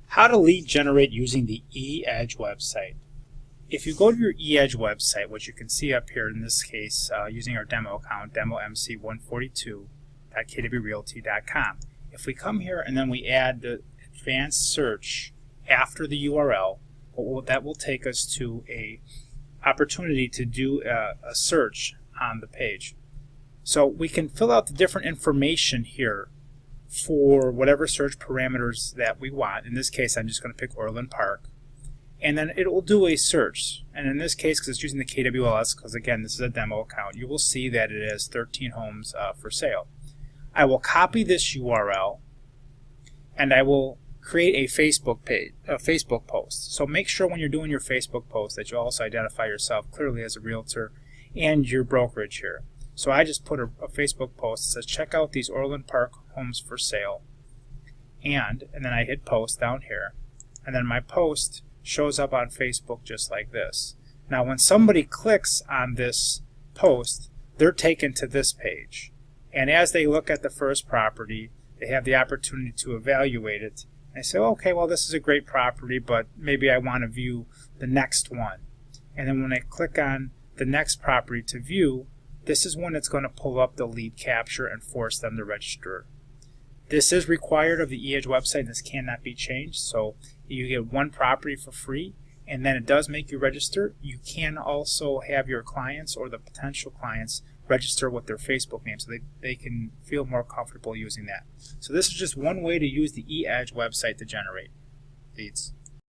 How to lead generate using the eEdge website. If you go to your eEdge website, which you can see up here in this case using our demo account, demomc142.kwrealty.com. If we come here and then we add the advanced search after the URL, that will take us to a opportunity to do a search on the page. So we can fill out the different information here for whatever search parameters that we want. In this case, I'm just going to pick Orland Park. And then it will do a search. And in this case, because it's using the KWLS, because again, this is a demo account, you will see that it has 13 homes for sale. I will copy this URL and I will create a Facebook page, a Facebook post. So make sure when you're doing your Facebook post that you also identify yourself clearly as a realtor and your brokerage here. So I just put a Facebook post that says, check out these Orland Park homes for sale. And then I hit post down here. And then my post shows up on Facebook just like this. Now when somebody clicks on this post, they're taken to this page. And as they look at the first property, they have the opportunity to evaluate it. And say, okay, well this is a great property, but maybe I want to view the next one. And then when I click on the next property to view, this is when it's going to pull up the lead capture and force them to register. This is required of the eEdge website. This cannot be changed. So you get one property for free, and then it does make you register. You can also have your clients or the potential clients register with their Facebook name so they can feel more comfortable using that. So this is just one way to use the eEdge website to generate leads.